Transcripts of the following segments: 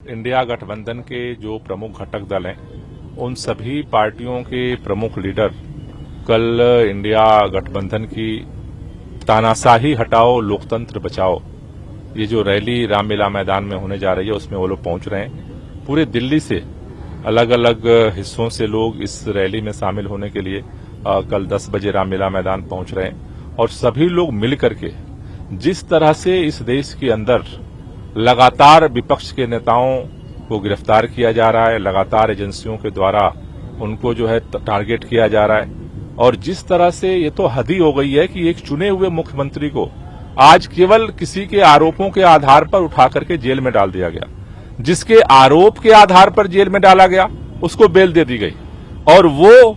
India गठबंधन के जो प्रमुख घटक दल हैं, उन सभी पार्टियों के प्रमुख लीडर कल इंडिया गठबंधन की तानाशाही हटाओ लोकतंत्र बचाओ ये जो रैली रामलीला मैदान में होने जा रही है उसमें वो लोग पहुंच रहे हैं। पूरे दिल्ली से अलग अलग हिस्सों से लोग इस रैली में शामिल होने के लिए कल 10 बजे रामलीला मैदान पहुंच रहे हैं और सभी लोग मिल करके जिस तरह से इस देश के अंदर लगातार विपक्ष के नेताओं को गिरफ्तार किया जा रहा है, लगातार एजेंसियों के द्वारा उनको जो है टारगेट किया जा रहा है और जिस तरह से ये तो हद ही हो गई है कि एक चुने हुए मुख्यमंत्री को आज केवल किसी के आरोपों के आधार पर उठा करके जेल में डाल दिया गया। जिसके आरोप के आधार पर जेल में डाला गया उसको बेल दे दी गई और वो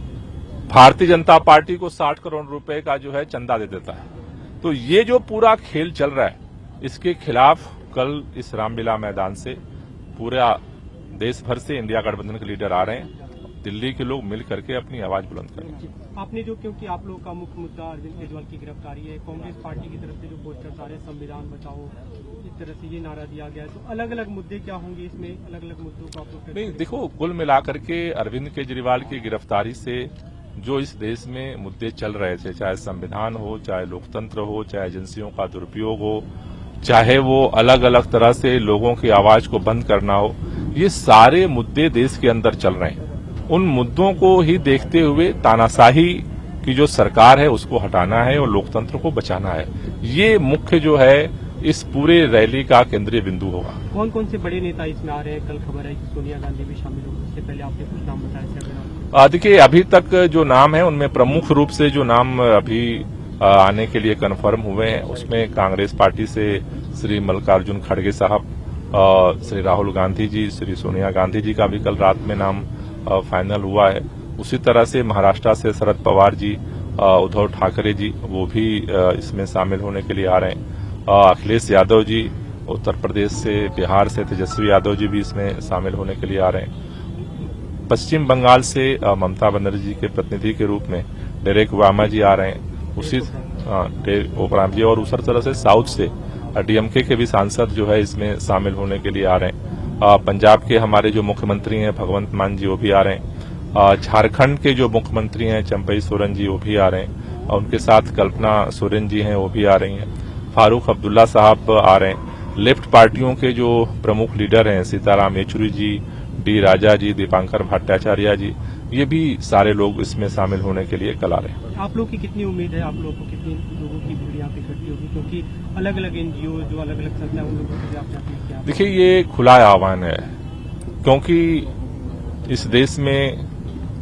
भारतीय जनता पार्टी को 60 करोड़ रुपए का जो है चंदा दे देता है। तो ये जो पूरा खेल चल रहा है इसके खिलाफ कल इस रामलीला मैदान से पूरा देश भर से इंडिया गठबंधन के लीडर आ रहे हैं। दिल्ली के लोग मिल करके अपनी आवाज बुलंद करेंगे। आपने जो, क्योंकि आप लोगों का मुख्य मुद्दा अरविंद केजरीवाल की गिरफ्तारी है, कांग्रेस पार्टी की तरफ से जो पोस्टर्स आ रहे हैं संविधान बचाओ, इस तरह से ये नारा दिया गया है, तो अलग अलग मुद्दे क्या होंगे इसमें? अलग अलग मुद्दों का आप लोग नहीं, देखो, कुल मिलाकर के अरविंद केजरीवाल की गिरफ्तारी से जो इस देश में मुद्दे चल रहे थे, चाहे संविधान हो, चाहे लोकतंत्र हो, चाहे एजेंसियों का दुरुपयोग हो, चाहे वो अलग अलग तरह से लोगों की आवाज को बंद करना हो, ये सारे मुद्दे देश के अंदर चल रहे हैं। उन मुद्दों को ही देखते हुए तानाशाही की जो सरकार है उसको हटाना है और लोकतंत्र को बचाना है। ये मुख्य जो है इस पूरे रैली का केंद्रीय बिंदु होगा। कौन कौन से बड़े नेता इसमें आ रहे हैं? कल खबर है कि सोनिया गांधी भी शामिल होंगी, इससे पहले आपने कुछ नाम बताया? देखिए, अभी तक जो नाम है उनमें प्रमुख रूप से जो नाम अभी आने के लिए कन्फर्म हुए हैं उसमें कांग्रेस पार्टी से श्री मल्लिकार्जुन खड़गे साहब, श्री राहुल गांधी जी, श्री सोनिया गांधी जी का भी कल रात में नाम फाइनल हुआ है। उसी तरह से महाराष्ट्र से शरद पवार जी, उद्धव ठाकरे जी, वो भी इसमें शामिल होने के लिए आ रहे हैं। अखिलेश यादव जी उत्तर प्रदेश से, बिहार से तेजस्वी यादव जी भी इसमें शामिल होने के लिए आ रहे हैं। पश्चिम बंगाल से ममता बनर्जी जी के प्रतिनिधि के रूप में डेरेक ओबामा जी आ रहे हैं। उसी ओबराम जी, और उसी तरह से साउथ से डीएमके के भी सांसद जो है इसमें शामिल होने के लिए आ रहे हैं। पंजाब के हमारे जो मुख्यमंत्री हैं भगवंत मान जी वो भी आ रहे हैं। झारखंड के जो मुख्यमंत्री हैं चंपई सोरेन जी वो भी आ रहे हैं और उनके साथ कल्पना सोरेन जी हैं वो भी आ रही हैं। फारूक अब्दुल्ला साहब आ रहे हैं। लेफ्ट पार्टियों के जो प्रमुख लीडर हैं सीताराम येचुरी जी, डी राजा जी, दीपांकर भट्टाचार्य जी, ये भी सारे लोग इसमें शामिल होने के लिए कल आ रहे हैं। आप लोग की कितनी उम्मीद है? आप लोगों को कितनी लोगों की भीड़ यहाँ पे इकट्ठी होगी? क्योंकि अलग अलग एनजीओ जो अलग अलग संस्था उन लोगों से आपने अपील किया। देखिए, ये खुला आह्वान है क्योंकि इस देश में,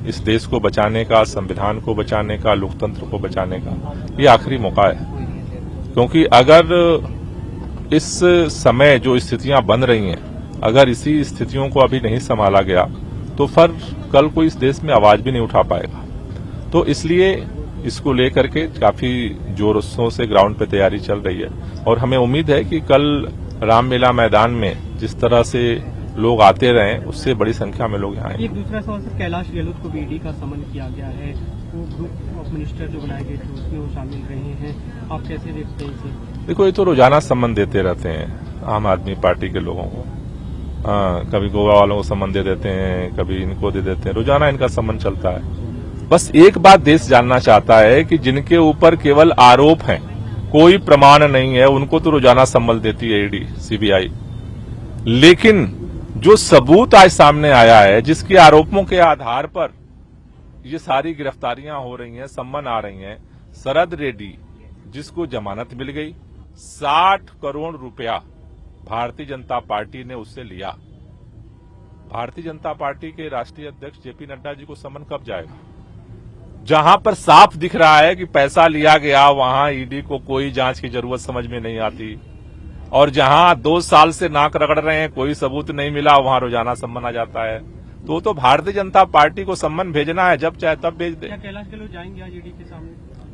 इस देश को बचाने का, संविधान को बचाने का, लोकतंत्र को बचाने का ये आखिरी मौका है। क्योंकि अगर इस समय जो स्थितियां बन रही हैं, अगर इसी स्थितियों को अभी नहीं संभाला गया तो फिर कल कोई इस देश में आवाज भी नहीं उठा पाएगा। तो इसलिए इसको लेकर के काफी जोरों से ग्राउंड पे तैयारी चल रही है और हमें उम्मीद है कि कल रामलीला मैदान में जिस तरह से लोग आते रहे उससे बड़ी संख्या में लोग यहाँ आएंगे। एक दूसरा सवाल सर, कैलाश गहलोत को भी ईडी का समन किया गया है, वो ग्रुप ऑफ मिनिस्टर जो बनाए गए थे उसमें वो शामिल रहे हैं, आप कैसे देखते हैं इसे? देखो, ये तो रोजाना सम्मन देते रहते हैं आम आदमी पार्टी के लोगों को। कभी गोवा वालों को सम्मन दे देते हैं, कभी इनको दे देते हैं, रोजाना इनका सम्मन चलता है। बस एक बात देश जानना चाहता है कि जिनके ऊपर केवल आरोप हैं, कोई प्रमाण नहीं है, उनको तो रोजाना सम्मन देती है ईडी, सीबीआई। लेकिन जो सबूत आज सामने आया है, जिसके आरोपों के आधार पर ये सारी गिरफ्तारियां हो रही हैं, सम्मन आ रही हैं, शरद रेड्डी जिसको जमानत मिल गई, 60 करोड़ रुपया भारतीय जनता पार्टी ने उससे लिया। भारतीय जनता पार्टी के राष्ट्रीय अध्यक्ष जेपी नड्डा जी को सम्मन कब जाएगा? जहां पर साफ दिख रहा है कि पैसा लिया गया, वहां ईडी को कोई जांच की जरूरत समझ में नहीं आती, और जहां 2 साल से नाक रगड़ रहे हैं, कोई सबूत नहीं मिला, वहां रोजाना सम्मन आ जाता है। तो भारतीय जनता पार्टी को सम्मन भेजना है, जब चाहे तब भेज दे। क्या कैलाश गहलोत जाएंगे आज ईडी के सामने?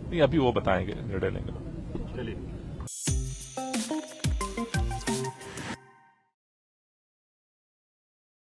नहीं, अभी वो बताएंगे, निर्णय लेंगे।